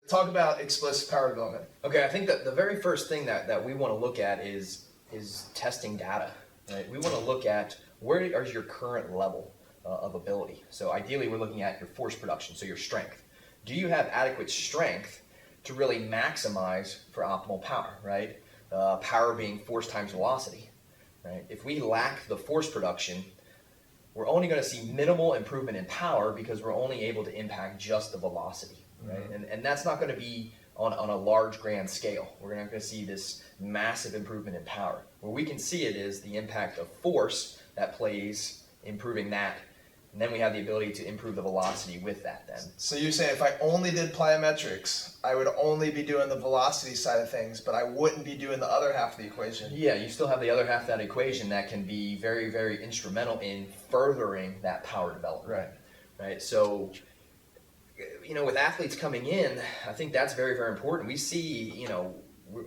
Talk about explosive power development. Okay, I think that the very first thing that we want to look at is testing data, right? We want to look at where is your current level of ability. So ideally we're looking at your force production, so your strength. Do you have adequate strength to really maximize for optimal power, right? Power being force times velocity, right? If we lack the force production, we're only going to see minimal improvement in power because we're only able to impact just the velocity, right? Mm-hmm. And that's not going to be on a large grand scale. We're not going to see this massive improvement in power. Where we can see it is the impact of force that plays improving that, and then we have the ability to improve the velocity with that then. So you're saying if I only did plyometrics, I would only be doing the velocity side of things, but I wouldn't be doing the other half of the equation. Yeah, you still have the other half of that equation that can be very, very instrumental in furthering that power development. Right. So, with athletes coming in, I think that's very, very important. We see,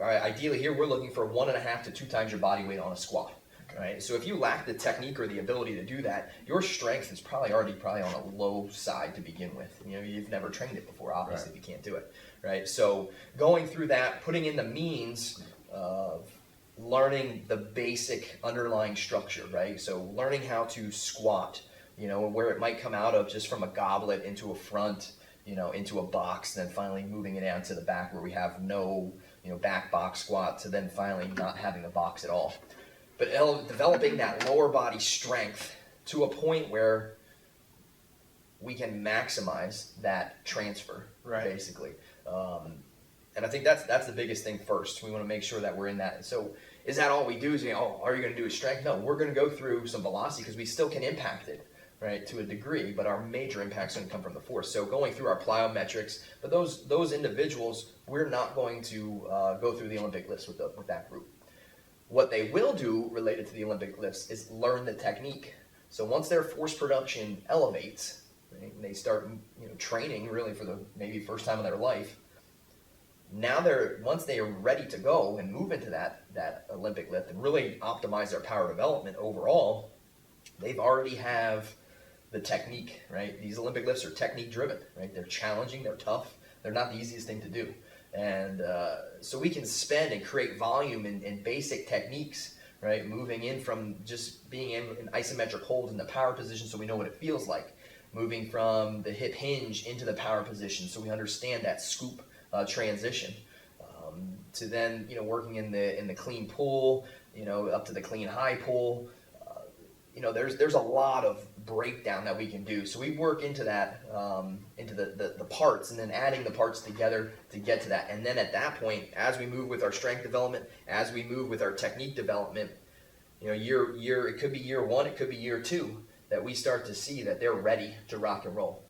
ideally here we're looking for 1.5 to 2 times your body weight on a squat. Right? So if you lack the technique or the ability to do that, your strength is probably on a low side to begin with. You've never trained it before, obviously, if you can't do it. Right? So going through that, putting in the means of learning the basic underlying structure, right? So learning how to squat, where it might come out of just from a goblet into a front, into a box, then finally moving it down to the back where we have no, back box squat, to then finally not having the box at all. But developing that lower body strength to a point where we can maximize that transfer, basically. And I think that's the biggest thing first. We want to make sure that we're in that. So is that all we do? Is, are you going to do is strength? No, we're going to go through some velocity because we still can impact it, right, to a degree, but our major impact's going to come from the force. So going through our plyometrics, but those individuals, we're not going to go through the Olympic lifts with that group. What they will do related to the Olympic lifts is learn the technique. So once their force production elevates, right, and they start training really for the maybe first time in their life, now once they are ready to go and move into that Olympic lift and really optimize their power development overall, they've already have the technique, right? These Olympic lifts are technique driven, right? They're challenging, they're tough, they're not the easiest thing to do. And so we can spend and create volume in basic techniques, right? Moving in from just being in isometric holds in the power position so we know what it feels like. Moving from the hip hinge into the power position so we understand that scoop transition. To then, working in the clean pull, up to the clean high pull. There's a lot of breakdown that we can do. So we work into that, into the parts, and then adding the parts together to get to that. And then at that point, as we move with our strength development, as we move with our technique development, it could be year 1, it could be year 2, that we start to see that they're ready to rock and roll.